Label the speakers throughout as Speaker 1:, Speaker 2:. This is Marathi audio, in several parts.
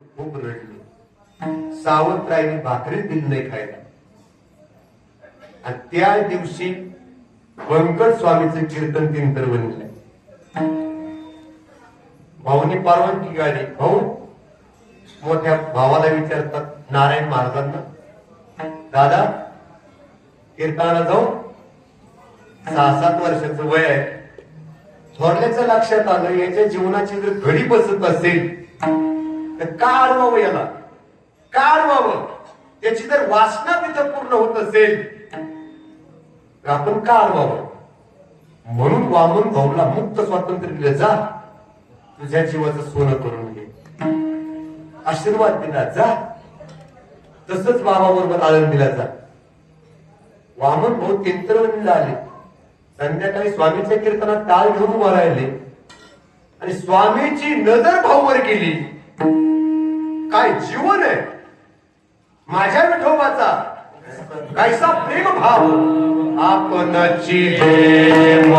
Speaker 1: खूप रडली. सावत्राईने भाकरी दिली नाही खायला. आणि त्या दिवशी व्यंकट स्वामीचं कीर्तन तीन बनलं. भाऊनी परवानगी गाडी. भाऊ मोठ्या भावाला विचारतात नारायण महाराजांना, दादा कीर्तनाला जाऊ. 6-7 वर्षाचं वय आहे. थोरल्याचं लक्षात आलं याच्या जीवनाची जर घडी बसत असेल तर का अडवावं याला, का अडवावं. त्याची जर वासना तिथं पूर्ण होत असेल तर आपण का अडवावं. म्हणून वामन भाऊला मुक्त स्वातंत्र्य दिलं. जा तुझ्या जीवाचं सोनं करून घे, आशीर्वाद दिला. जा तसंच बाबाबरोबर आळंदीला जा. वामन भाऊ तिंतरवणीला आले. संध्याकाळी स्वामीच्या कीर्तनात टाळ घेऊन उभा राहिले आणि स्वामीची नजर भाऊवर गेली. काय जीवन आहे माझ्या विठोबाचा, कैसा प्रेम भाव. आपणची देव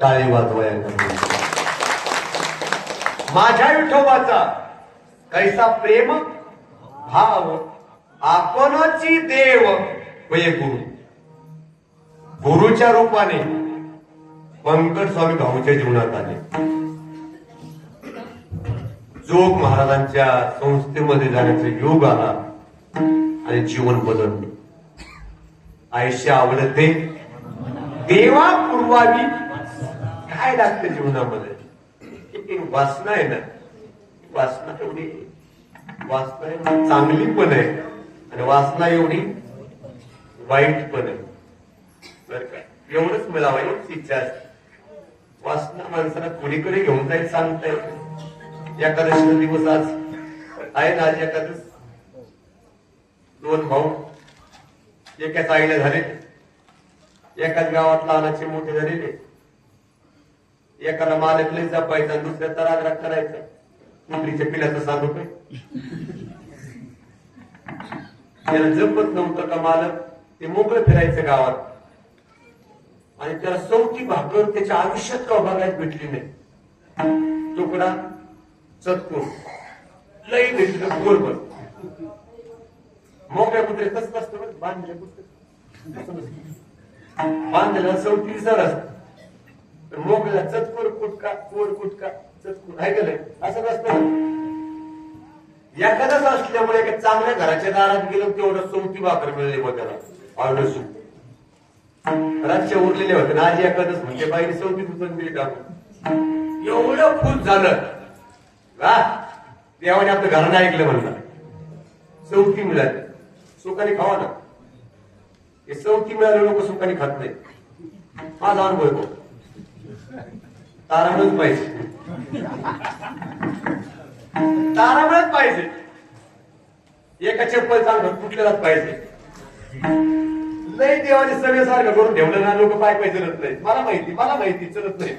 Speaker 1: टाळी वाजवाया. माझ्या विठोबाचा कैसा प्रेम भाव. आपणची देव वय गुरु. गुरुच्या रूपाने व्यंकट स्वामी भाऊच्या जीवनात आले. जोग महाराजांच्या संस्थेमध्ये जाण्याचा योग आला आणि जीवन बदलले. आयुष्य आवडते देवा पूर्वावी. काय लागतं जीवनामध्ये. वासना आहे ना, वासना एवढी चांगली पण आहे आणि वासना एवढी वाईट पण आहे. बरं का, एवढंच मिळावं एवढीच इच्छा असते. वासना माणसाला कुणीकडे घेऊन जाईल सांगता येत. एकादशीचा दिवस आज आहे ना. आज एकादश. 2 भाऊ एकाच आईला झाले, एकाच गावात लहानाचे मोठे झालेले. एकाला मालक लय जपायचा, दुसऱ्याचा रागराग करायचा. मुंडरीच्या पिल्याचं सांगू काय त्याला जपत नव्हतं का मालक. ते मोकळं फिरायचं गावात आणि त्याला 4थी भाकर त्याच्या आयुष्यात का बघायला भेटली नाही. तुकडा चतकूर लई भेटलं बरोबर. मोकळ्या कुत्रे कसं असतं बांधलेल्या कुत्रे बांधलेला 4थी सर असत. मोकळ्या चतकूर कुटका कोर कुटका चतकूर आहे का नाही असं असतं. एखादाच असल्यामुळे एका चांगल्या घराच्या दारात गेलो तेवढं 4थी भाकर मिळाली मग त्याला. ऑर्डर रातच्या उरलेले होते ना. आज एखादच म्हणजे बाईने 4थी दुकान दिली टाकून. एवढं खुश झालं का देवाने आपलं घरानं ऐकलं म्हणलं. 4थी मिळाली सुखाने खावा ना. हे 4थी मिळाले लोक सुखाने खात नाही. माझा अनुभव येतो. तारामळच पाहिजे, तारामळच पाहिजे. एका चप्पल चांगलं तुटलेलाच पाहिजे. नाही देवाने सगळ्यासारखं करून ठेवलं ना लोक पाय चलत नाही. मला माहिती चलत नाही.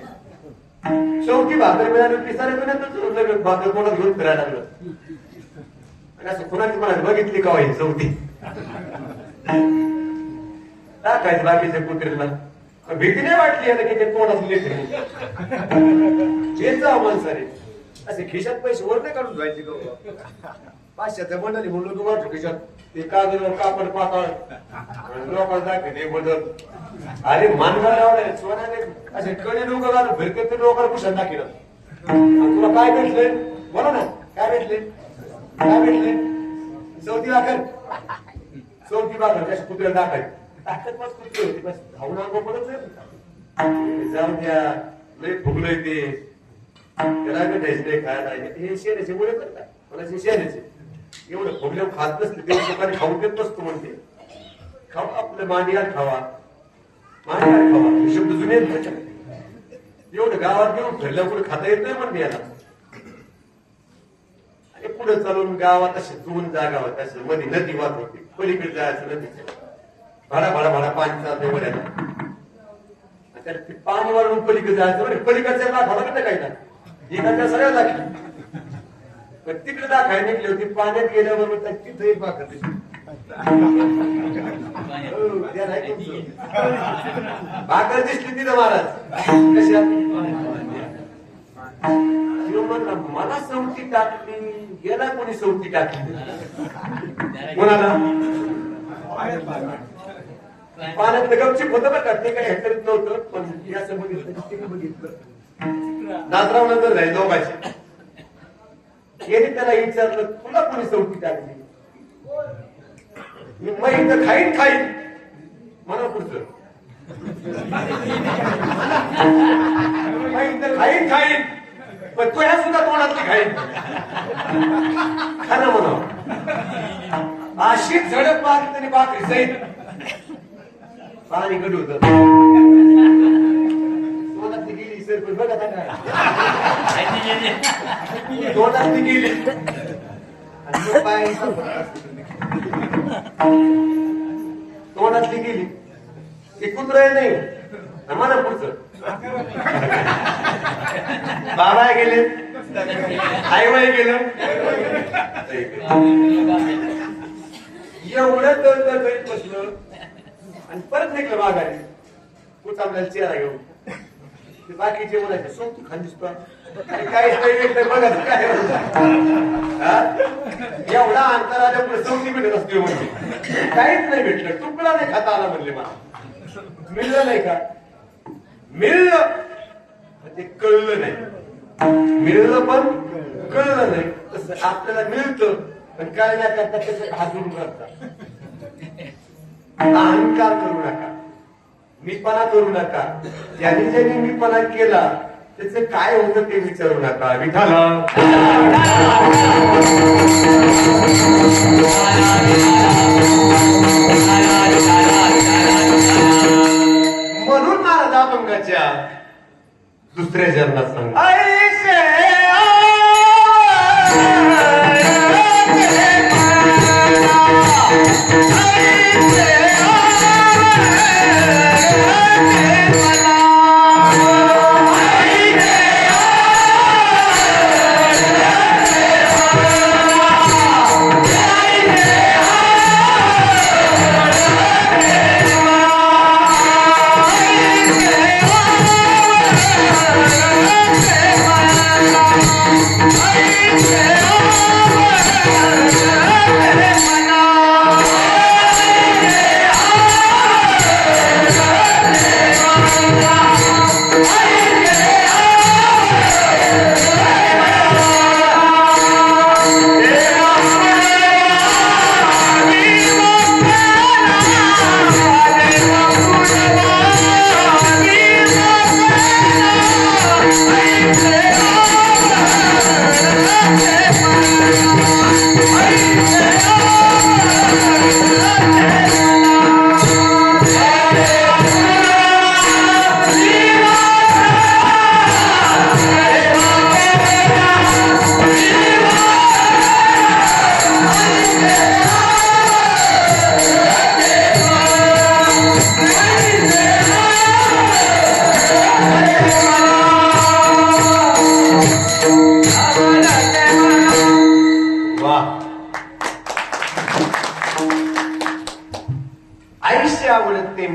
Speaker 1: 4थी भाकर मिळाली की सारे मिळालं भाकर कोणाला घेऊन फिरायला लागलं. आणि असं कुणाची मला बघितली का वाईट 4थी टाकायचं बाकीच्या कुत्रीला. भीती नाही वाटली आता की ते कोण असले माणसाने असे खिशात पैसे वर नाही काढून जायचे. पाचशेच्या मंडळी म्हणून लोक वाटतो खिशात ते कागद कापड पाताळ लोकांना दाखवणे बदल अरे मानगाव लावलाय सोन्याने असे कडे लोक घालून फिरकत लोकांना कुशात दाखिलं तुला काय भेटले बोला ना काय भेटले काय भेटले चौथी भाकर चौथी भाकर कशी कुत्र्याला दाखायची ताकद मस्त कुत्री होती बस धावून अंग पडत नाही जाऊन द्या लय फुगलंय ते त्याला भेटायचं खायला हे शेण्याचे मुळे करतात मला शेण्याचे एवढं फुगल्यावर खात नसते ते लोकांनी खाऊ देत नसतो म्हणते खावा आपलं मांडियात खावा मांडियात खावा हे शब्द जुने एवढं गावात घेऊन फिरल्या पुढे खाता येत नाही म्हणते याला आणि पुढे चालून गावात असे दोन जागा होत्या असे मध्ये नदी वाहत होती पलीकडे जायचं नदीच्या भाडा भाडा भाडा पाणी चालते वड्याला ते पाणी वाढवून पलीकडे जायचं म्हणजे पलीकडच्या दाखवा ना काही ना इकडच्या सगळ्या दाखली पण तिकडे दाखाय निघली होती पाण्यात गेल्याबरोबर तिथे एक भाकर दिसली भाकर दिसली तिथं महाराज कशा मला सवती टाकली गेला कोणी सवती टाकली कोणाला पाण्यात गपचिप होतं बरं का ते काही हॅटरीत नव्हतं पण असं बघितलं नाथराव नंतर झाले दोघांचे याने त्याला विचारलं तुला कोणी सवती टाकली मग इथं खाईन म्हणा पुढचं इथं खाईन पण तो ह्या सुद्धा तोंडातली खाईन खरं म्हणा अशी झडप मारली तरी बाकरी जाईल पाणी गड होत तोंडातली गेली सर पण बघा काय तोंडातली गेली आणि पाय तोंडातली गेली ते कुत्र नाही म्हणा पुढचं बाबा गेले आईबाई गेलं एवढं तर करीत बसलं आणि परत निघलं माघारी तूच आपल्याला चेहरा घेऊन बाकीचे बोलायचे सोम तू खान दिसतो काहीच नाही बघा काय एवढा अंतर आल्यामुळे चौथी भेटत असते म्हणजे काहीच नाही भेटलं तुकडा नाही खाता आला म्हणले मला मिळलं नाही का मिळलं ते कळलं नाही मिळलं पण कळलं नाही तसं आपल्याला मिळतं पण कळण्याकरता त्याचं हातून करतात अहंकार करू नका मीपणा करू नका ज्यांनी मीपणा केला त्याचं काय होतं ते विचारू नका विठाला म्हणून महाराज अभंगाच्या दुसऱ्या चरणात सांगा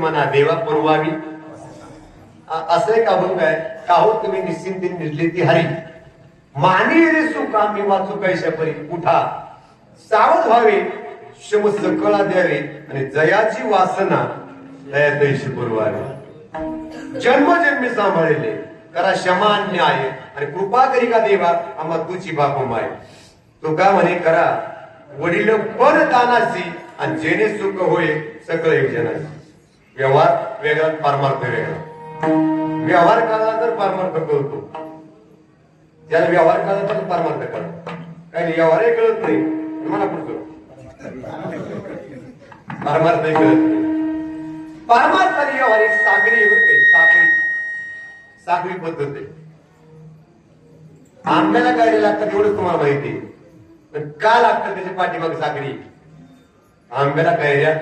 Speaker 1: मना देवा पुरवावी असं एक अभंग आहे काहो तुम्ही निश्चिंती निर्लिती हरी मानी रे सुका मी वाचू कैशा परी उठा सावध व्हावे, शम सकळा द्यावे आणि जयाची वासना दया तैशी पुरवावी. जन्मजन्मी सांभाळले करा क्षमा न्याय आणि कृपा करी का देवा आम्हा तुझी बापू माय. तो का म्हणे करा वडील पण दानाची आणि जेणे सुख होय सकळ योजनाची. व्यवहार वेगळा, परमार्थ वेगळा. व्यवहार काढला तर परमार्थ कळतो, ज्याला व्यवहार काढला तर परमार्थ कळतो. काही नाही, व्यवहारही कळत नाही मला पुढचं परमार्थही कळत नाही. परमार्थ आणि व्यवहार एक सागरी साखळी साखळी पद्धत आहे. आंब्याला काय लागतात एवढंच तुम्हाला माहिती आहे, पण का लागतात त्याच्या पाठीमागे साखळी. आंब्याला कैऱ्या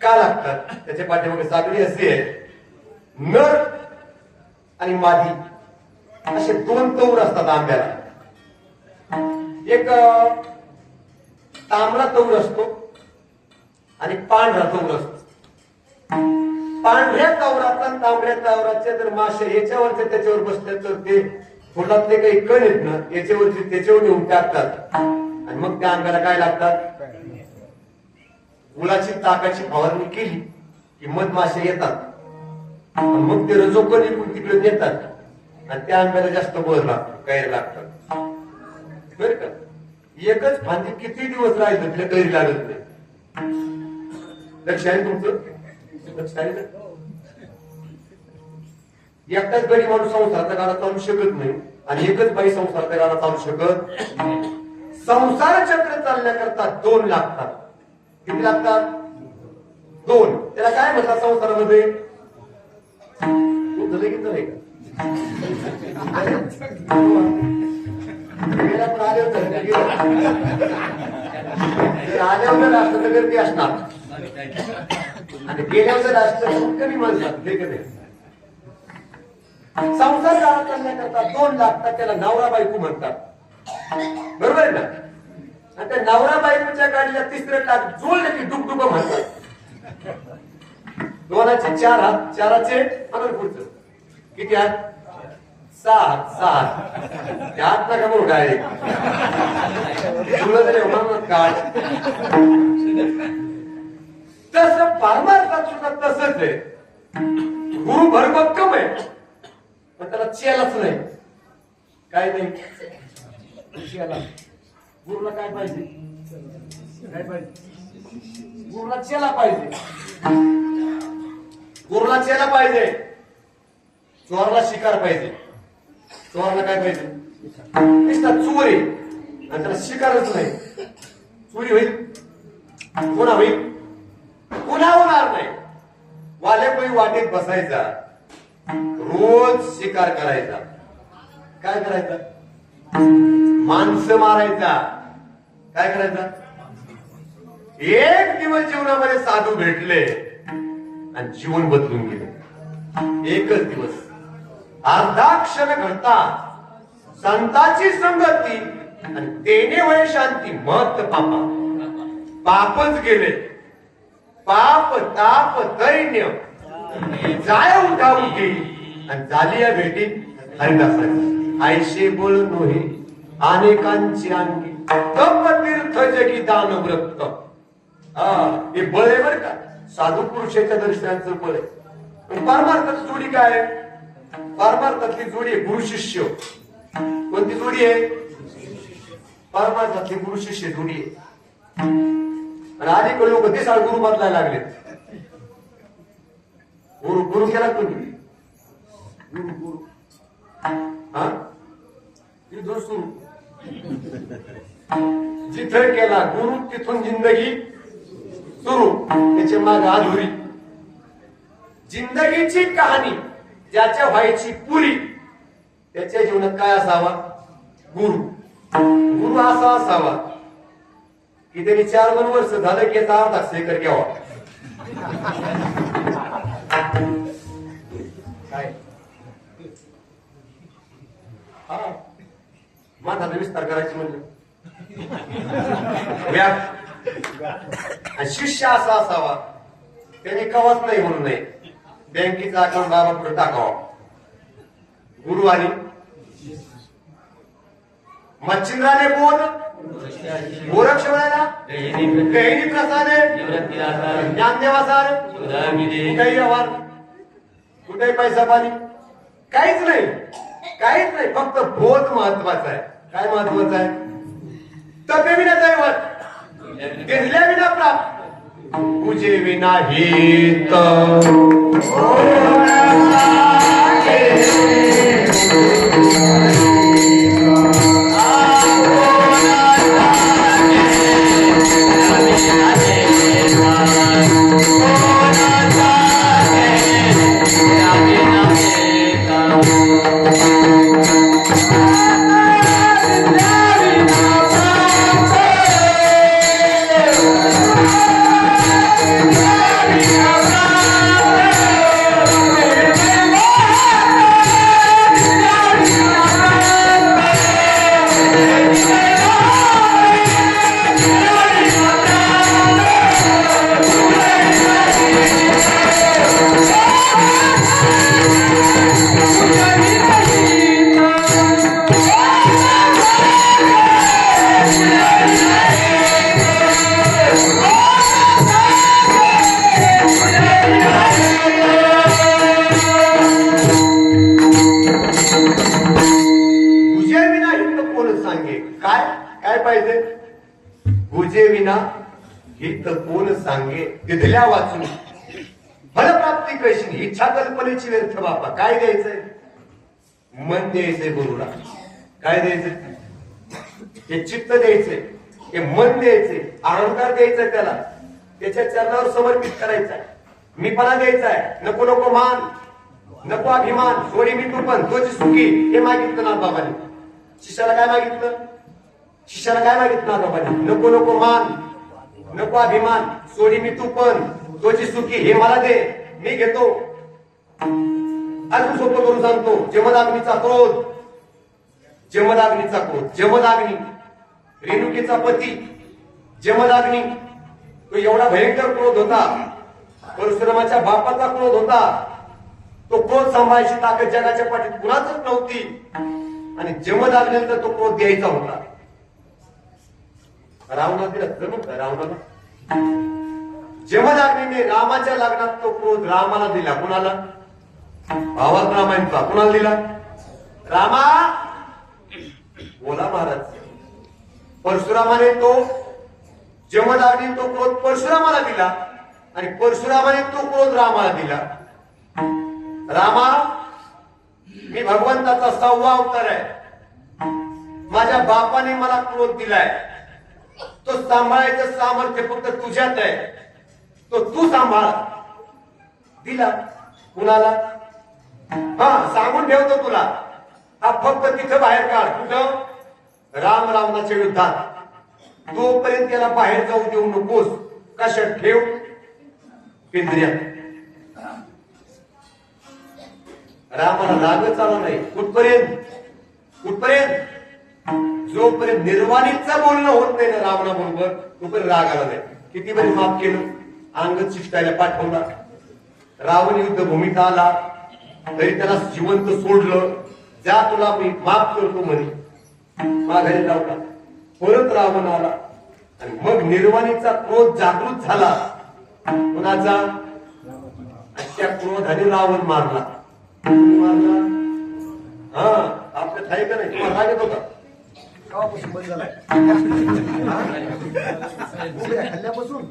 Speaker 1: का लागतात त्याच्या पाठीमागे साखळी अशी आहे. नर आणि मादी असे दोन तौर असतात आंब्याला. एक तांबडा तौर असतो आणि पांढरा तौर असतो. पांढऱ्या तवराचा तांबड्या तवराचे जर मासे याच्यावरचे त्याच्यावर बसले तर ते फुलातले काही कण आहेत ना याच्यावरचे त्याच्यावर नेऊन टाकतात आणि मग त्या आंब्याला काय लागतात. गुळाची ताकाची फवारणी केली की मधमाशे येतात मग ते रजोकण इकडून तिकडे नेतात आणि त्या आंब्याला जास्त बळ लागतो, कैर लागतात. बर का, एकच फांदी किती दिवस राहिलं तिला कैरी लागत नाही. लक्ष आहे तुमचं, लक्ष आहे ना. एकटाच गडी माणूस संसाराचा गाडा चालू शकत नाही आणि एकच बाई संसाराचा गाडा चालू शकत. संसार चक्र चालण्याकरता दोन लागतात. किती लागतात. दोन. त्याला काय म्हणतात संसारामध्ये. लगीन नाही का आल्यावर असतं तर गर्दी असणार आणि गेल्यावर असतं कमी माणसात हे कधी. संसार काळ करण्याकरता दोन लागतात, त्याला नवरा बायको म्हणतात. बरोबर आहे ना. आणि त्या नवरा बायकोच्या गाडीला तिसरं टाक जोडलं की डुकडुक म्हणतात. दोनाचे चार हात, चाराचे अगर पुढचं किती हात. सहा. त्यात नका म्हणून काय तुला तरी म्हणत काढ. तसं परमार्थात सुद्धा तसंच आहे. गुरु भरभक्कम आहे पण त्याला चेलाच नाही. काय नाही चेला. गुरुला काय पाहिजे. काय पाहिजे. गुरुला चेला पाहिजे. गुरुला चेला पाहिजे. चोरला शिकार पाहिजे. चोरला काय पाहिजे. चोरी आणि त्याला शिकारच नाही. चोरी होईल पुन्हा होईल पुन्हा होणार नाही. वालेपैकी वाटेत बसायचा, रोज शिकार करायचा. काय करायचा. माणसं मारायचा. काय करायचा. एक दिवस जीवनामध्ये साधू भेटले आणि जीवन बदलून गेले. एकच दिवस अर्धा क्षण घडता संताची संगती आणि तेने वय शांती मत पापा. पापच गेले. पाप ताप दैन्य जाय उठा उठी आणि झाली या भेटी हरिदासाची. आयशे बोल नोहे अनेकांची अंगी तप तीर्थ जगी दान व्रत. हे बळ आहे बर का. साधू पुरुषाच्या दर्शनाचं बळ आहे. पण परमार्थाची जोडी काय आहे. परमार्थातली जोडी आहे गुरु शिष्य. कोणती जोडी आहे. परमार्थातली गुरु शिष्य जोडी आहे. आणि आधी लोक ते साळ गुरु बदलायला लागले. गुरु गुरु केला तुम्ही. गुरु गुरु हा तिथून सुरू. जिथं केला गुरु तिथून जिंदगी सुरू. त्याच्या मागे अधुरी जिंदगीची कहाणी ज्याच्या व्हायची पुरी त्याच्या जीवनात काय असावा. गुरु. गुरु असा असावा की त्यांनी 4-2 वर्ष झालं की याचा अर्धा सेकर घ्यावा. काय माझा विस्तार करायची म्हणजे शिष्य असा असावा त्याने कवच नाही म्हणून नाही. बँकेचा अकाउंट बाबा पुढे टाकावा. गुरु आणि मच्छिंद्राने बोध गोरक्ष म्हणाला गहिनी प्रसादे ज्ञानदेवासार कुठेही व्यवहार कुठेही पैसा पाणी काहीच नाही काहीच नाही फक्त बोध महत्वाचा आहे. काय महत्वाचं आहे? तपे विना दैवत गिरल्या विना प्राप्त पूजे विना हित सांगे दिधल्या वाचून फलप्राप्ती कशी इच्छा कल्पनेची व्यर्थ बापा. काय द्यायचंय? मन द्यायचंय गुरुला. काय द्यायचंय? हे चित्त द्यायचंय, हे मन द्यायचंय, अहंकार द्यायचा त्याला, त्याच्या चरणावर समर्पित करायचंय. मीपणा द्यायचाय. नको नको मान, नको अभिमान, सोडी मी तू पण तोच सुखी. हे मागितलं ना बाबांनी. शिष्याला काय मागितलं? शिष्याला काय मागितलं ना बाबांनी? नको नको मान, नको अभिमान, सोडी मी तू पण तोची सुखी. हे मला दे, मी घेतो. अजून सोपं करून सांगतो. जमदाग्नीचा क्रोध, जमदाग्नीचा क्रोध, जमदाग्नी रेणुकीचा पती जमदाग्नी, तो एवढा भयंकर क्रोध होता. परशुरामाच्या बापाचा क्रोध होता. तो क्रोध सांभाळायची ताकद जगाच्या पाठीत कुणाचच नव्हती. आणि जमदाग्नीला तो क्रोध द्यायचा होता. रावणा दिला जमत रावणाला. जमदाग्नीने रामाच्या लग्नात तो क्रोध रामाला दिला. कुणाला? भावात रामायणचा. कुणाला दिला? रामा बोला महाराज. परशुरामाने तो जमदाग्नी तो क्रोध परशुरामाला दिला आणि परशुरामाने तो क्रोध रामाला दिला. रामा, मी भगवंताचा 6वा अवतार आहे. माझ्या बापाने मला क्रोध दिलाय. तो सांभाळायचं सामर्थ्य फक्त तुझ्यात आहे. तो तू सांभाळ. दिला. कुणाला? हा, सांगून ठेवतो तुला. हा फक्त तिथं बाहेर काढ. कुठं? राम रावणाच्या युद्धात. तोपर्यंत त्याला बाहेर जाऊ देऊ नकोस. कशात ठेव? पिंजऱ्यात. रामाला रागच आला नाही. कुठपर्यंत? कुठपर्यंत? जोपर्यंत निर्वाणीचं बोलणं होत नाही ना रावणाबरोबर, तोपर्यंत राग आला नाही. किती वेळ माफ केलं, अंगद शिष्टायला पाठवला. रावण युद्धभूमीत आला तरी त्याला जिवंत सोडलं. जा, तुला मी माफ करतो म्हणे. माघारी लावला. परत रावण आला आणि मग निर्वाणीचा क्रोध जागृत झाला. कुणाचा? त्या क्रोधाने रावण मारला. हा, आपल्या ठाई का नाही? तुम्हाला राग येतो का?
Speaker 2: बंद झालाय खाल्ल्यापासून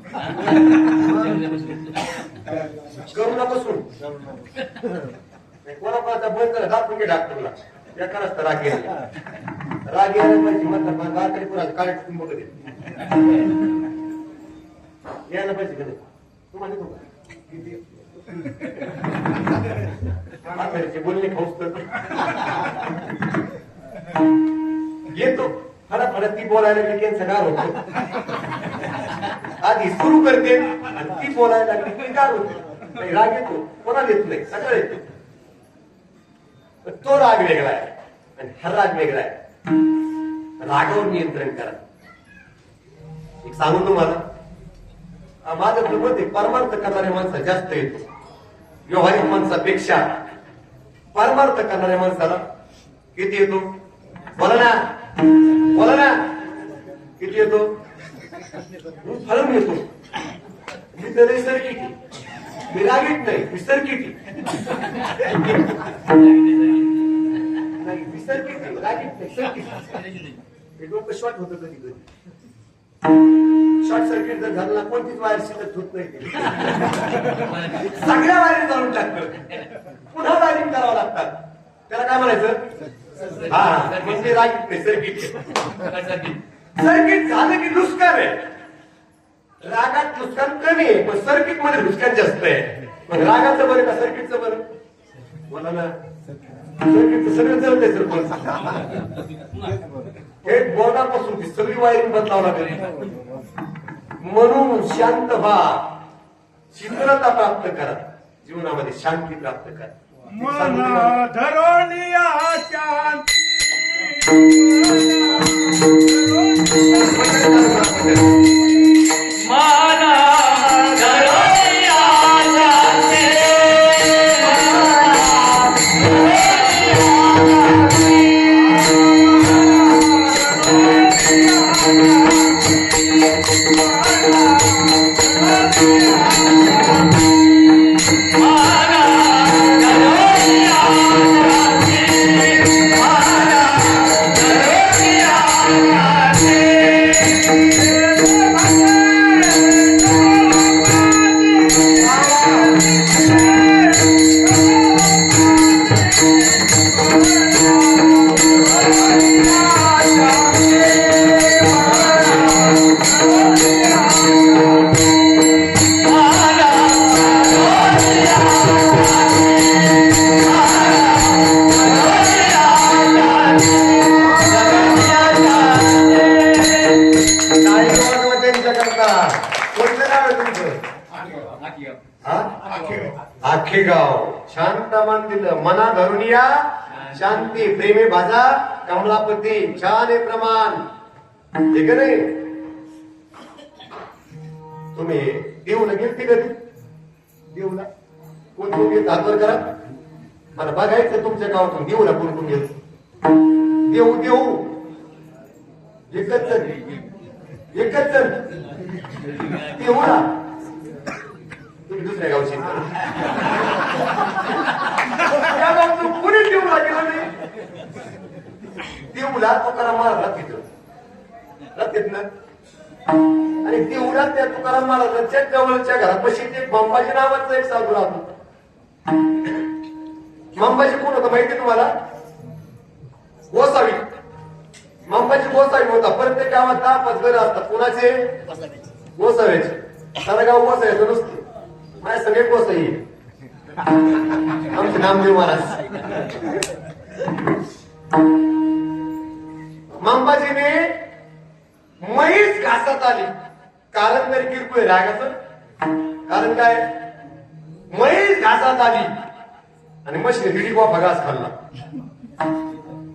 Speaker 1: करुणापासून कोणाचा बंद करा. दाखवून घे डॉक्टरला. एका रस्ता राग यायला पाहिजे. म्हटलं गारकडे कोणाचं काळे कुटुंब कधी यायला पाहिजे कधी. तुम्हाला येतो का? बोलणे खाऊस येतो. फडा फडा ती बोलायला लागली की गार होतो. आधी सुरू करते आणि ती बोलायला लागली की गार होते. राग येतो. कोणाला येत नाही, सगळं येतो. तो राग वेगळा आहे आणि हा राग वेगळा आहे. रागावर नियंत्रण करा. एक सांगून तुम्हाला, माझं मत आहे, परमार्थ करणाऱ्या माणसाला जास्त येतो. व्यवहारिक माणसापेक्षा परमार्थ करणाऱ्या माणसाला किती येतो? बोला ना, बोला ना. किती येतो? फळून येतो. मी तर सर्किट, मी रागीट नाही, मी सर्किट नाही, मी सर्किट नाही, रागीट नाही, सर्किट. हे डोकं शॉर्ट होतं कधी कधी. शॉर्ट सर्किट जर झालं ना कोणतीच वायर शिल्लक होत नाही. सगळ्या वायरी जाळून टाकतं, पुन्हा वायरिंग करावं लागतात. त्याला काय म्हणायचं? हा, म्हणजे रागीट नाही, सर्किट. सर्किट झालं की नुकसान आहे. रागात नुकसान कमी आहे, पण सर्किट मध्ये नुकसान जास्त आहे. मग रागाचं बरं का सर्किटचं बरं? मला ना सर्किटचं सगळं जळतंय सर. हे बोर्डापासून ती सगळी वायरिंग बदलावं लागेल. म्हणून शांत व्हा, शीतलता प्राप्त करा, जीवनामध्ये शांती प्राप्त करा.
Speaker 3: मन धरोनिया शांती
Speaker 4: माना धरोनिया शांती
Speaker 1: आखे गाव शांत मन दिलं. मना धरून या शांती प्रेमे भाजा कमलापती छान आहे प्रमाण. ठीक आहे नाही? तुम्ही देऊला गेलती कधी? देऊला कोण कोण गेलं हातवर करा. मला बघायचं तुमच्या गावातून देऊला कोण कोण गेलं. देऊ देऊ एकच जण, एकच जण देऊला. तुम्ही दुसऱ्या गावची त्या गावचं कुणी देऊला गेलं नाही. देऊला तुकाराम महाराज राहतील ना. आणि देऊला त्या तुकाराम महाराजांच्या जवळच्या घरापाशी ते मंबाजी नावाचा एक साधू राहतो. मंबाजी कोण होता माहिती तुम्हाला? गोसावी. मंबाजी गोसावी होता. प्रत्येक गावात 10-5 घर असतात. कोणाचे? गोसाव्याचे. सारा गाव गोसाव्याचं नसते. माझ्या सगळे गोसाई आमचे नामदेव महाराज. मंबाजीने म्हैस घासात आली. कारण तरी किरकोळ रागाचं कारण काय? म्हैस घासात आली आणि म्हशीने दीडी गोफा घास खाल्ला.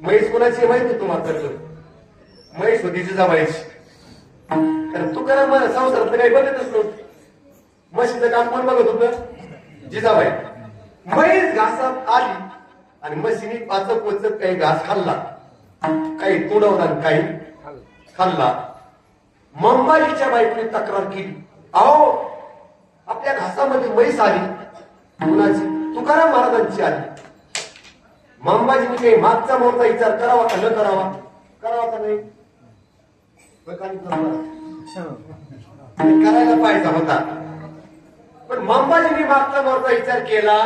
Speaker 1: म्हैस कोणाची माहिती तुम्हाला? म्हैस होती जिजाबाईची. कारण तुकाराम मला संसारात काही बघतच नव्हतं. म्हशीचं काम कोण बघत होतं? जिजाबाई. म्हैस घासात आली आणि म्हशीने पाचक वचक काही घास खाल्ला, काही तुडवला काही खाल्ला. मंबाजीच्या बायकोने तक्रार केली, अहो आपल्या घासामध्ये म्हैस आली. कुणाची? तुकाराम महाराजांची आली. मंबाजीने काही मागचा मोठा विचार करावा का न करावा? करावा का नाही? करायला पाहिजे होता. पण मंबाजीने मागचा मोठा विचार केला.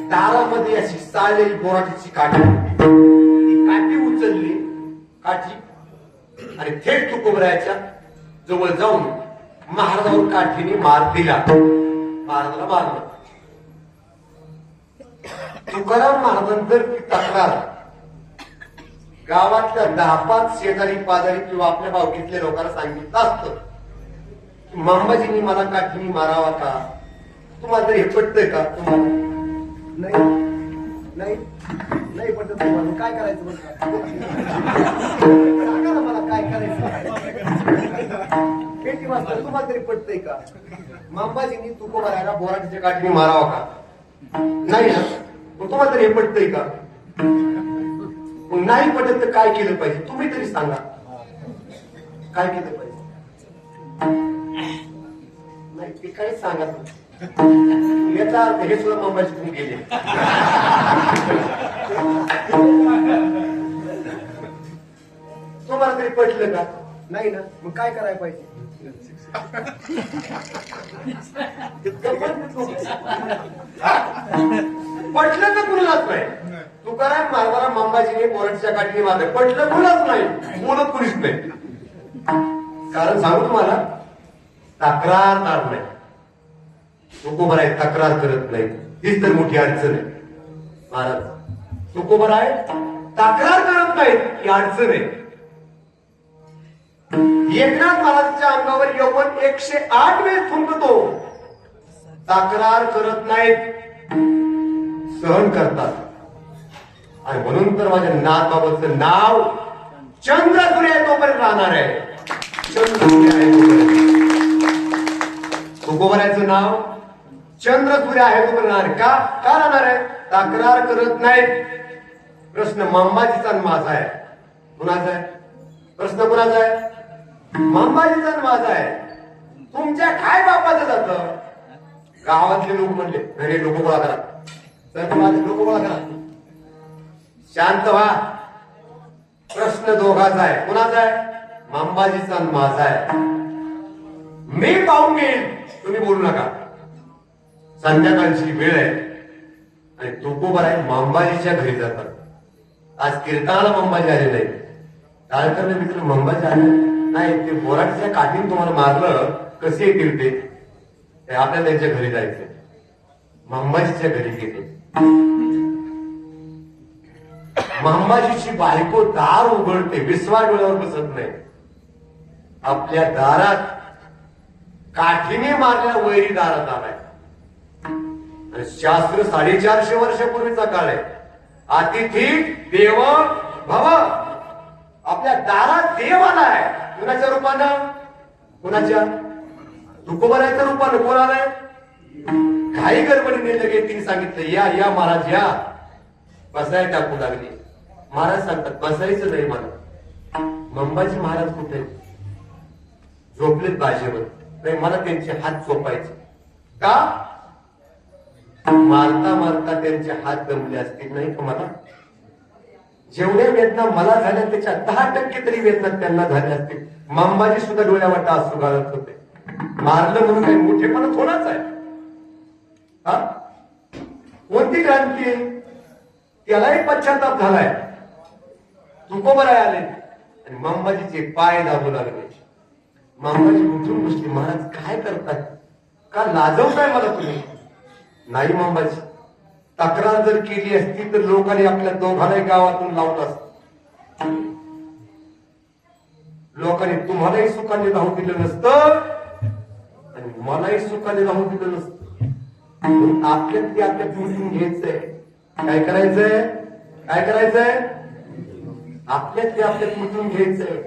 Speaker 1: दारामध्ये अशी सालेली बोराटीची काठी होती. ती काठी उचलली, काठी, आणि थेट तुकोबरायाच्या जवळ जाऊन महाराजावर काठीने मार दिला. महाराजाला मारलं. तुकाराम महाराजांतर ती तक्रार गावातल्या 10-5 शेजारी पाजारी किंवा आपल्या भावकीतल्या लोकांना सांगितलं असतं. मंबाजींनी मला काठीने मारावा का? तुम्हाला तरी हे पटतंय का? तुम्हाला
Speaker 2: नाही नाही नाही पटत तुम्हाला. काय करायचं बरं? सांगा ना मला काय करायचं. पेटी मास्तर तुम्हाला तरी पटतंय का?
Speaker 1: मंबाजींनी तुकोबरायाला बोराटीच्या काठीने मारावा का? नाही ना. तुम्हाला तरी हे पटतंय का? नाही पटत तर काय केलं पाहिजे तुम्ही तरी सांगा.
Speaker 2: काय केलं पाहिजे? नाही ते काहीच सांगत नाही. याचा अर्थ हे सुद्धा मुंबईत तुम्ही गेले. तुम्हाला तरी पटलं का? नाही ना, मग काय करायला पाहिजे? पटलं तर कुणालाच नाही. तुकाराम महाराजांना मंबाजीने बोरडच्या काठीने मारले, पटलं कुणाच नाही, बोलत कुणीच नाही. कारण सांगू तुम्हाला, तक्रारदार नाही. तुकोबर आहे, तक्रार करत नाही, हीच तर मोठी अडचण आहे. महाराज तुकोबर आहे, तक्रार करत नाहीत, ही अडचण आहे. एकनाथ महाराजांच्या अंगावर यौवन 108 वेळेस थुंकतो, तक्रार करत नाहीत, सहन करतात. आणि म्हणून तर माझ्या नाथबाबाचं नाव चंद्रसूर्य आहे तोपर्यंत राहणार आहे. चंद्रसूर्य आहे तोपर्यंत. तुकोबरायचं नाव चंद्रसूर्य आहे तोपर्यंत राहणार. का राहणार आहे? तक्रार करत नाहीत. प्रश्न मंबाजीचा आणि माझा आहे. कुणाचा आहे प्रश्न? कुणाचा आहे? मंबाजीचा आणि माझा आहे. तुमच्या काय बापाचं जातं? गावातले लोक म्हणले, घरी लोक गोळा करा, तर माझे लोक गोळा करा, शांत व्हा. प्रश्न दोघाचा आहे. कुणाचा आहे? मंबाजीचा आणि माझा आहे. मी पाहून घेईल, तुम्ही बोलू नका. संध्याकाळची वेळ आहे आणि तुकोबर आहे, मंबाजीच्या घरी जातात. आज कीर्तनाला मंबाजी आले नाही. काय करणे मित्र, मंबाजी आले नाही. ते बोराटीच्या काठीने तुम्हाला मारलं, कसे येतील ते आपल्याला त्यांच्या घरी जायचे. मंबाजीच्या घरी गेले. मंबाजीची बायको दार उघडते, विश्वास डोळ्यावर बसत नाही. आपल्या दारात काठीने मारलेला वैरी दारात आलाय. आणि शास्त्र 450 वर्षापूर्वीचा काळ आहे. अतिथी देव भव. आपल्या दारात देव आलाय. कुणाच्या रूपानं? कुणाच्या? तुकोबरायच्या रूपानं. कोण आलाय? घाई गडबडीने लगेच तिने सांगितलं, या या महाराज या. बसाय टाकू लागली. महाराज सांगतात, बसायचं नाही मला. मंबाजी महाराज कुठे? झोपलेत बाजेवर. नाही, मला त्यांचे हात झोपायचे. का? मारता मारता त्यांचे हात दमले असतील, नाही का? मला जेवढ्या वेदना मला झाल्या त्याच्या 10% तरी वेदना त्यांना झाल्या असतील. मंबाजी सुद्धा डोळ्यावाटा असू घालत होते. मारलं म्हणून काही मोठेपणा थोडाच आहे. हा, कोणती क्रांती? त्यालाही पश्चाताप झालाय. तुकोबराय आले आणि मंबाजीचे पाय दाबू लागले. मंबाजी उठून बसली. महाराज काय करताय? का लाजवताय मला तुम्ही? नाही मंबाजी, तक्रार जर केली असती तर लोकांनी आपल्या दोघांनाही गावातून लावलं असत. लोकांनी तुम्हालाही सुखाने राहू दिलं नसतं आणि मलाही सुखाने राहू दिलं नसतं. आपल्यात ते आपल्यात मिटून घ्यायचंय. काय करायचंय? काय करायचंय? आपल्यात ते आपल्यात मिटून घ्यायचंय.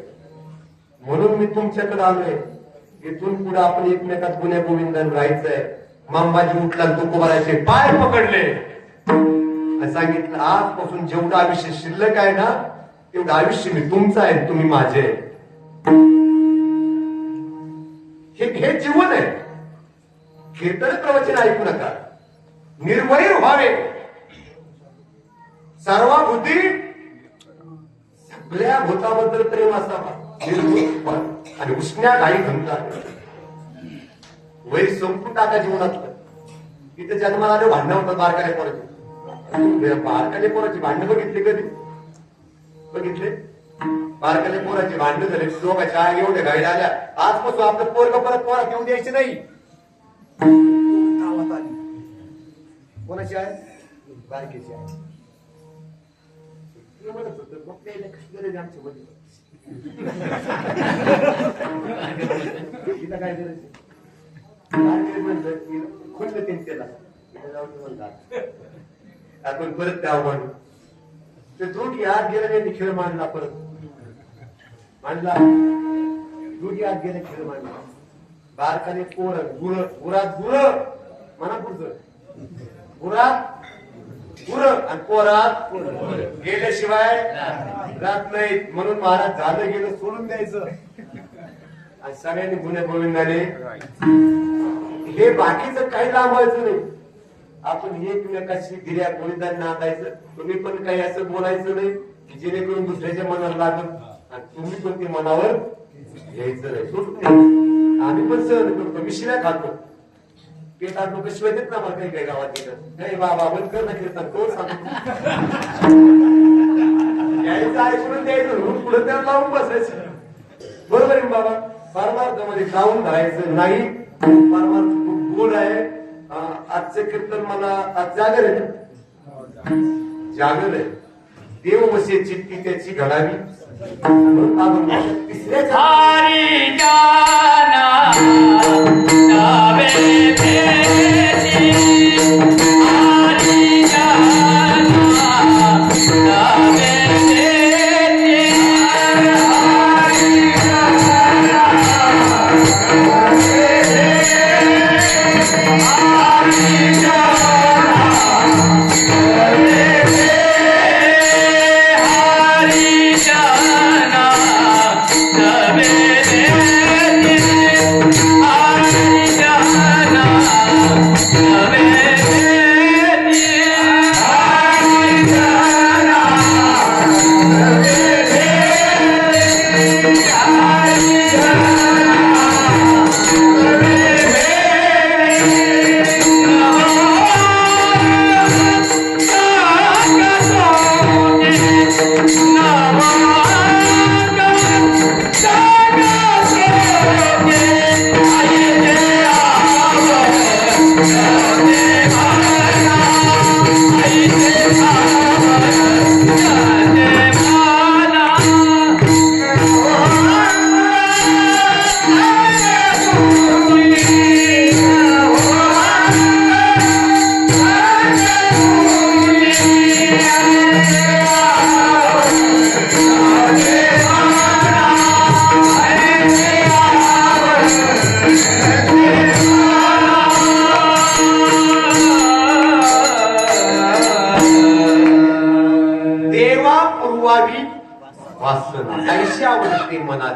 Speaker 2: म्हणून मी तुमच्याकडे आलोय. इथून पुढे आपण एकमेकात गुन्ह्या गोविंदान राहायचंय. मंबाजी उठला, तुकोबरायचे पाय पकडले आणि सांगितलं, आजपासून जेवढं आयुष्य शिल्लक आहे ना, तेवढं आयुष्य मी तुमचं आहे, तुम्ही माझे. हे जीवन आहे. कीर्तन प्रवचन ऐकू नका. निर्वैर व्हावे. सर्वभूती सगळ्या भूताबद्दल प्रेम असावा. आणि उष्ण्या काही घंटा वैर संपून टाका जीवनातलं. तिथे जन्माला आले भांडणं होतात बारकाले पोराची. बारकाले पोराची भांडणं बघितली कधी? बघितले? बारकाले पोराची भांडणं झाली, लोकांच्या आग एवढ्या गाडी आल्या. आजपासून आपलं पोरग परत पोरात येऊ द्यायचे नाही. गावात आली. कोणाची आहे? बारकेची आहे. म्हणत होतं, मग त्याला काही गरज आमच्या मध्ये. तिला काय गरज? खुल्लं त्यांच्याला आपण परत त्या आव्हान ते त्रुटी आत गेला नाही. खेळ मांडला, परत मांडला. त्रुटी आत गेला, खेळ मांडला. बारकाने पोर गुरात गुर म्हणा, पुढचं गुरात गुर आणि पोरात गेल्याशिवाय राहत नाहीत. म्हणून महाराज झालं गेलं सोडून द्यायचं.
Speaker 1: आणि सगळ्यांनी गुन्हे गोविंदाने हे बाकीचं काही लांबायचं नाही. आपण एकमेकाशी गिर्या गोविंदाने नांदायचं. तुम्ही पण काही असं बोलायचं नाही की जेणेकरून दुसऱ्याच्या मनाला लागत आणि तुम्ही पण ते मनावर घ्यायचं नाही. आम्ही पण सहन करतो. मी शिव्या खातो. पेटात लोक शिवाय देत ना मला काही काही गावात येतात. नाही बाबा बंद कर ना कीर्तन कोण सांगतो. यायचं ऐकून द्यायचं पुढे त्याला लावून बसायचं. बरोबर आहे बाबा. परमार्थामध्ये जाऊन राहायचं नाही. परमार्थ खूप गोड आहे. आजचं कीर्तन मला आज जागर आहे. जागर आहे. देव वसे चित्ती त्याची घडावी. तिसऱ्या
Speaker 4: हरी जाना जावे भेटी हरी जाना जावे भेटी हरी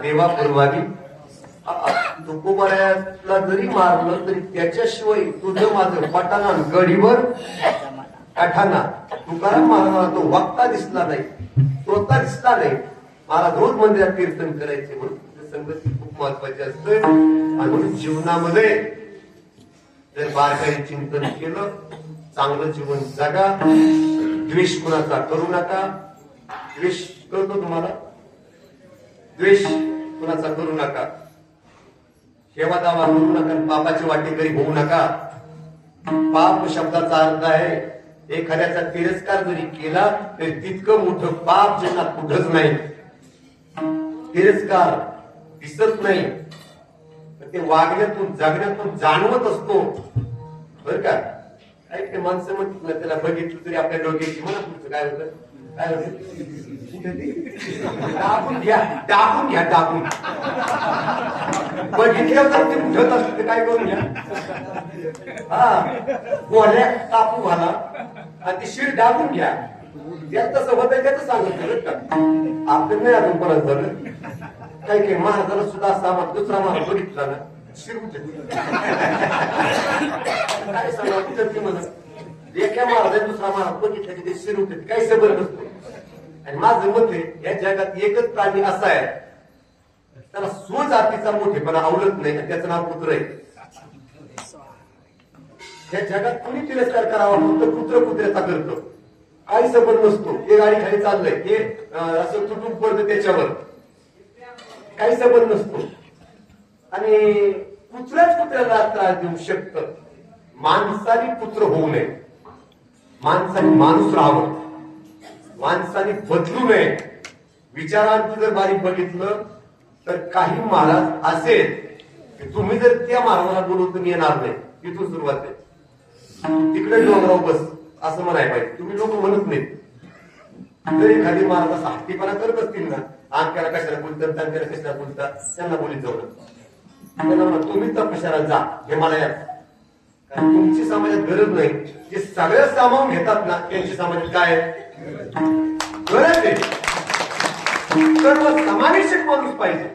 Speaker 1: देवा पूर्वावी. तुकोबाऱ्याला जरी मारलं तरी त्याच्याशिवाय तुझं माझं पटाना गडीवर काठाना. तुकाराम महाराज तो वक्ता दिसला नाही, श्रोता दिसला नाही. मला रोज मंदिरात कीर्तन करायचे. म्हणून संगती खूप महत्वाची असते. आणि म्हणून जीवनामध्ये जर बारकाई चिंतन केलं, चांगलं जीवन जगा. द्वेष कुणाचा करू नका. द्वेष करतो तुम्हाला. द्वेष कुणाचा करू नका. सेवा दावा करू नका. पापाची वाटेकरी होऊ नका. पाप शब्दाचा अर्थ आहे एखाद्याचा तिरस्कार जरी केला तरी तितकं मोठं पाप जगात कुठंच नाही. तिरस्कार दिसत नाही, ते वागण्यातून जगण्यातून जाणवत असतो. बर का. काही ते माणसं म्हणतात ना, त्याला बघितलं तरी आपल्या डोक्याची म्हणा पुढचं काय होतं, काय होतं, दाबून घ्या, दाबून घ्या, दाबून. बघितलं तर ते उठत असतं, काय करून घ्या. हा गोळ्या कापू घाला आणि ती शिड दाबून घ्या. त्यात तसं होतं त्याच सांगत का आपलं नाही अजून परत झालं. काही काही महाराजाला सुद्धा असा दुसरा महाराज बघितला ना, शिर उठत. काय सांगा उठत म्हणत. एका महाराजाने दुसरा महाराज बघितला की ते शिर उठत. काही सबंध नसतो. आणि माझं मत आहे या जगात एकच प्राणी असा आहे त्याला स्वजातीचा मोठेपणा आवडत नाही, आणि त्याचं नाव कुत्र आहे. या जगात कुणी तिरस्कार करावा फक्त कुत्र कुत्र्याचा करतो. काही संबंध नसतो. हे गाडी खाली चाललंय, हे असं तुटून पडतं त्याच्यावर, काही संबंध नसतो. आणि कुत्र्याच कुत्र्याला त्रास देऊ शकतं. माणसाने कुत्र होऊ नये. माणसाने माणूस राहावं. माणसाने बदलू नये. विचारांचं जर बारीक बघितलं तर काही महाराज असेल की तुम्ही जर त्या महाराजाला बोलवून येणार नाही. तिथून सुरुवात आहे. तिकडे डोंगराव बस असं म्हणाय पाहिजे. तुम्ही लोक म्हणत नाहीत. जर एखादी महाराज असा हत्तीपणा करत असतील ना, आमच्याला कशाला बोलतात, त्यांच्याला कशाला बोलतात, त्यांना बोलीत जाऊ त्यांना तुम्ही तपशाला जा, हे मला या. कारण तुमची समाजात गरज नाही. जे सगळं सामावून घेतात ना त्यांची समाजात काय गरज आहे. सर्व समावेशक माणूस पाहिजे.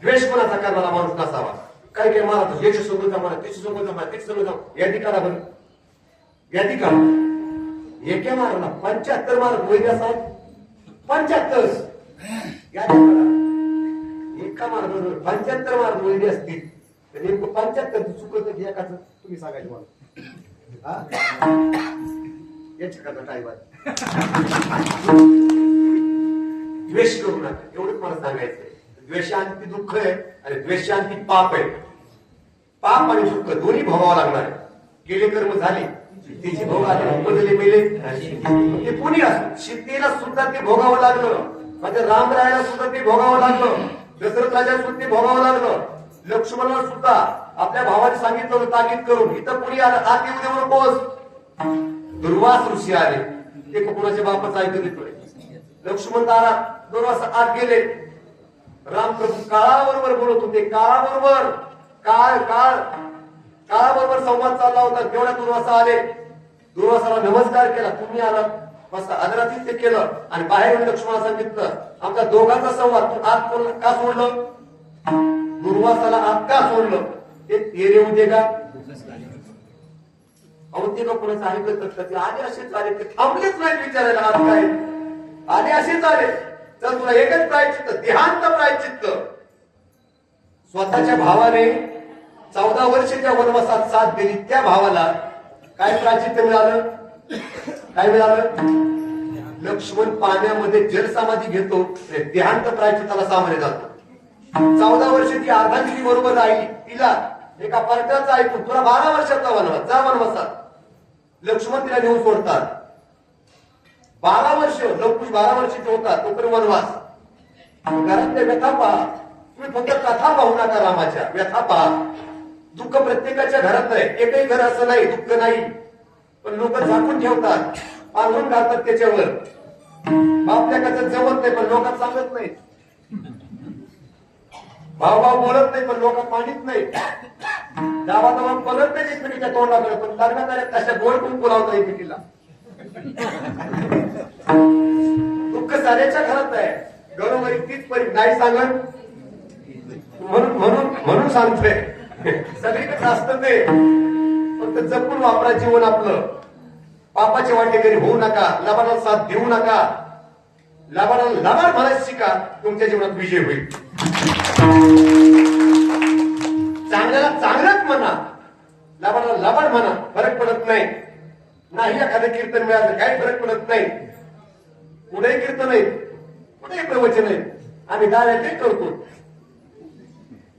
Speaker 1: द्वेष कोणाचा करणारा माणूस नसावा. काही काही मारतो, याच्या सोबत जमा, त्याच्या सोबत जमा, त्याच्या सोबत जमा, यादी करा बरं, यादी करा. एके मारला 75 मारत वैद्य साहेब, 75 यादी करा. एका मारत 75 मारत वैद्य असतील तर नेमकं 75 चुकत एकाच तुम्ही सांगायचं मला. याच्या करता टाईम द्वेष करू नका, एवढंच मला सांगायचंय. द्वेषांती दुःख आहे आणि द्वेषांती पाप आहे. पाप आणि दुःख दोन्ही भोगावं लागणार आहे. केले कर्म झाले, तिचे भोग आले, बदले मेले, ते कोणी असो, सीतेला सुद्धा ते भोगावं लागलं, माझ्या रामरायाला सुद्धा ते भोगावं लागलं, दशरथ राजा सुद्धा ते भोगावं लागलं, लक्ष्मणाला सुद्धा आपल्या भावाने सांगितलं होतं ताकीद करून, इथं कोणी आलं आत येऊ देऊ नकोस. दुर्वास ऋषी आले, ते कोणाच्या बापाचं ऐकत येतोय. लक्ष्मण दारात दुर्वास आत गेले, रामप्रभू काळाबरोबर बोलत होते, काळाबरोबर काळाबरोबर संवाद चालला होता. तेवढ्या दुर्वासा आले, दुर्वासाला नमस्कार केला, तुम्ही आलात, मस्त आदरातिथ्य केलं आणि बाहेर लक्ष्मणाला सांगितलं आमचा दोघांचा संवाद तू आत का सोडलं, दुर्वासाला आत का सोडलं, ते येऊ दे का. अहो ते का कोणाचं ऐकत ते आले असेच आले, ते थांबलेच नाही विचारायला आज काय आले असेच आले. तर तुला एकच प्रायचित्त, देहांत प्रायचित्त. स्वतःच्या भावाने 14 वर्षाच्या वनवासात साथ दिली, त्या भावाला काय प्रायचित्त मिळालं, काय मिळालं. लक्ष्मण पाण्यामध्ये जलसमाधी घेतो, देहांत प्रायचित्ताला सामोरे जातो. 14 वर्ष ती अर्धांगिनी बरोबर राहिली, तिला एका पर्टाचं ऐकून तुला 12 वर्षाचा वनवास, जा वनवासात. लक्ष्मण तिला नेऊन सोडतात. 12 वर्ष, लवकुश 12 वर्षाचे होतात तोपर्यंत वनवास. घरातल्या व्यथा पहा, तुम्ही फक्त कथा पाहू नका, रामाच्या व्यथा पहा. दुःख प्रत्येकाच्या घरात आहे, एकही घर असं नाही दुःख नाही, पण लोक झाकून ठेवतात, पांघरून घालतात त्याच्यावर. बापल्याकडचं जमत नाही पण लोकात सांगत नाही, भाव बोलत नाही पण लोकात मानित नाही, दावा परत नाही एकमेकीच्या तोंडाकडे, पण लग्न झाल्या तशा गोड कुंकू लावता एकमेकीला. दुःख साऱ्याच्या घरात आहे, घरोघरी तीच परी नाही सांगत, म्हणून सांगतोय. सगळीकडे असतं ते, फक्त जपून वापरा जीवन आपलं. पापाच्या वाटेकरी होऊ नका, लबाडाला साथ देऊ नका. लबाडाला लबाड म्हणायचं शिका, तुमच्या जीवनात विजय होईल. चांगल्याला चांगलंच म्हणा, लबाडाला लबाड म्हणा, फरक पडत नाही. नाही एखादं कीर्तन मिळालं काही फरक पडत नाही. कुठेही कीर्तन नाही, कुठेही प्रवचन आहे, आम्ही डाव्या ते करतो,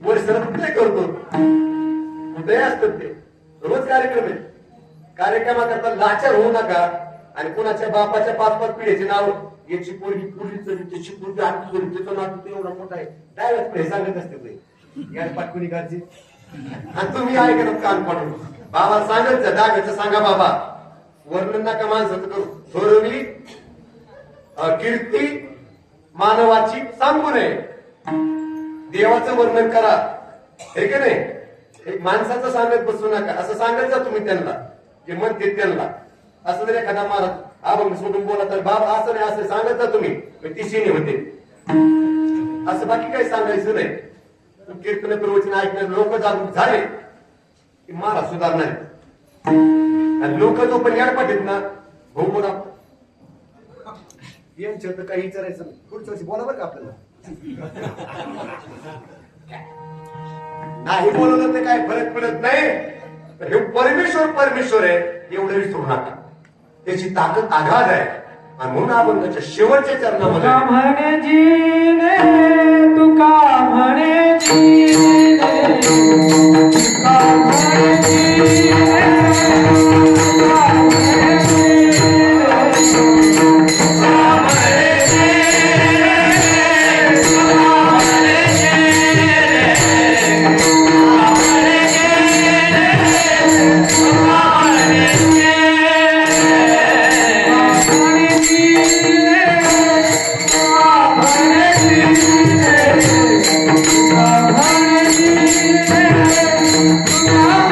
Speaker 1: वर सरत ते करतो, कुठेही असतात ते रोज कार्यक्रम आहे. कार्यक्रमाकरता लाचार होऊ नका आणि कुणाच्या बापाच्या 5-5 पिढीचे नाव, याची पोरगी पुरीच, त्याची पोरगी आणखी चोरी, त्याचं नाव एवढा मोठा आहे, डायरेक्ट पुढे सांगत असते ते या पाटकुनी काढची. आणि तुम्ही ऐकत कान पाडून बाबा सांगत जा, दागाचं सांगा बाबा, वर्णन नका माणसाचं करू. थोरवी कीर्ती मानवाची सांगू नये, देवाचं वर्णन करा, हे की नाही. एक माणसाचं सांगत बसू नका, असं सांगत जा तुम्ही त्यांना जे म्हणते त्यांना. असं जर एखादा महाराज अभंग सोडून बोला तर बाबा असं नाही असं सांगत जा तुम्ही, ती शिणी होते. असं बाकी काही सांगायचं नाही. कीर्तन प्रवचन ऐकण्यात लोक जागरूक झाले की महाराज सुधारणार. आणि लोक जो पण याडपाठीत ना भाऊ बोला
Speaker 2: यांच्या तर काही विचारायचं नाही, पुढच्या वर्षी बोला बरं का आपल्याला.
Speaker 1: नाही बोलवलं तर काय फरक पडत नाही. तर हे परमेश्वर आहे एवढं विसरू नका, त्याची ताकद आघात आहे. आणि म्हणून आपण त्याच्या शेवटच्या चरणामध्ये
Speaker 4: म्हणे जीने तुका म्हणे जीने, तुका म्हणे जीने, तुका म्हणे जीने, तुका म्हणे जीने, तुका म्हणे जीने, तुका म्हणे जीने, तुका म्हणे जीने. Oh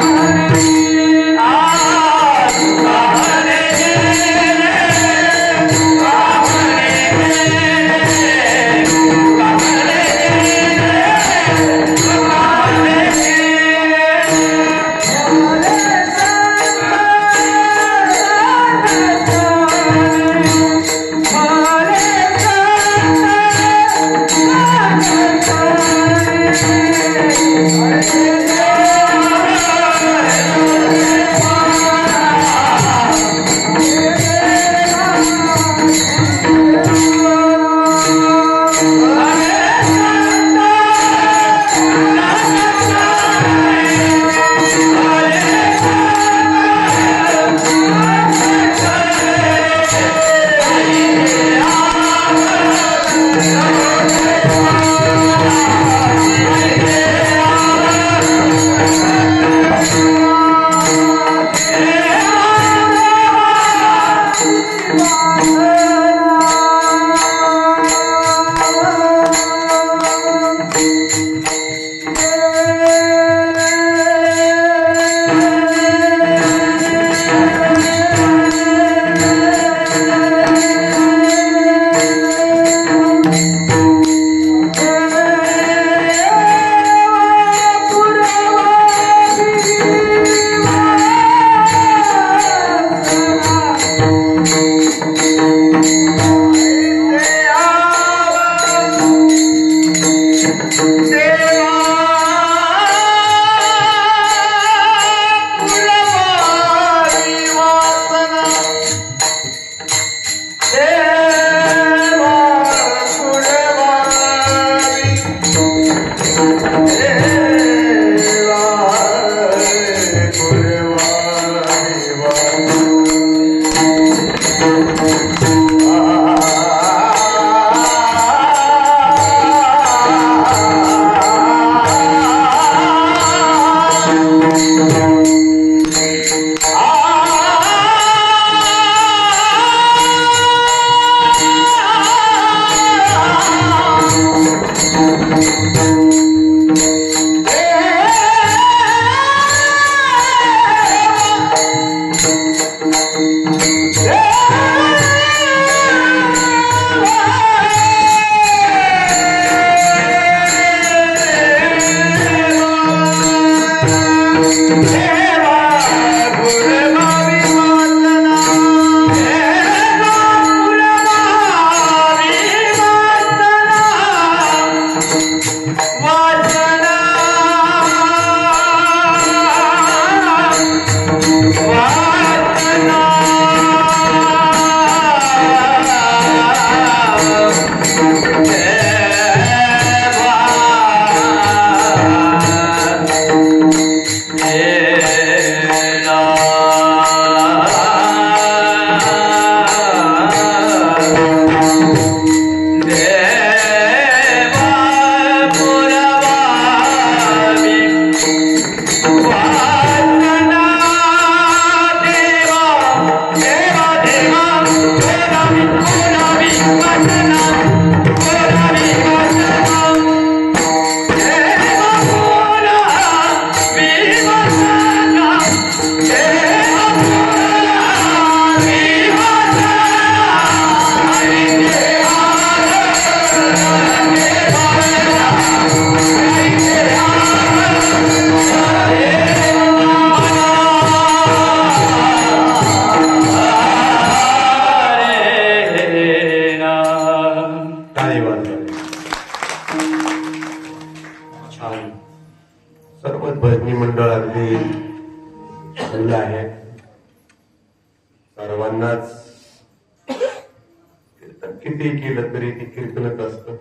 Speaker 1: किती केलं तरी ते कीर्तनच असतं.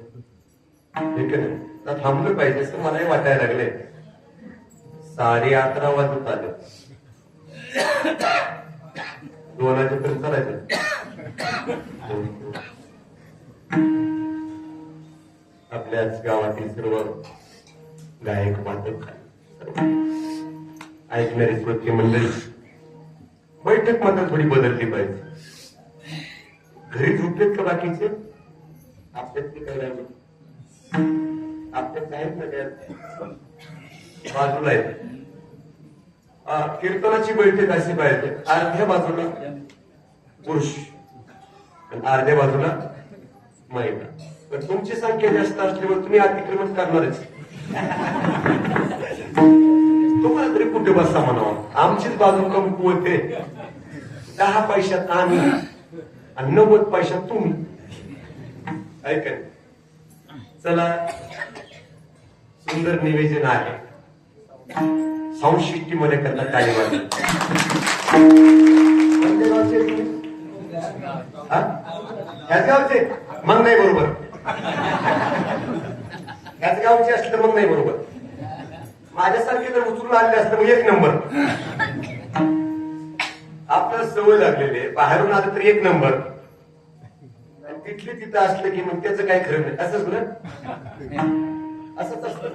Speaker 1: हे की नाही? आता थांबलं पाहिजे असं मलाही वाटायला लागले. 11:30 वाजत आले. 2 वाजेपर्यंत चालायचं. आपल्याच गावातील सर्व गायक वादक ऐकणारी श्रोते मंडळी, बैठक मात्र थोडी बदलली पाहिजे. घरी झोपलेत का बाकीचे? आपल्यातले काय राहिले? आपल्यात आहेत ना त्या बाजूला आहेत. कीर्तनाची बैठक अशी पाहिजे, अर्ध्या बाजूला पुरुष आणि अर्ध्या बाजूला महिला. पण तुमची संख्या जास्त असल्यावर तुम्ही अतिक्रमण करणारच. तुम्हाला तरी कुठे बसा म्हणावं. आमचीच बाजू कमकुवत आहे. 10 पैशात आम्ही आणि 90 पैशात तुम्ही. ऐका, चला सुंदर निवेदन आहे. साऊंड सिस्टीम मध्ये करता टाळी वाजली. कोणत्या गावचे आहे तुम्ही? ह्याच गावचे? मग नाही बरोबर. ह्याच गावचे असले तर मग नाही बरोबर. माझ्यासारखे जर उचलून आणले असते मग 1 नंबर. आपल्याला सवय लागलेली आहे, बाहेरून आलं तर 1 नंबर. तिथले तिथं असलं की मग त्याचं काय खरं नाही. असंच ना, असंच असतं.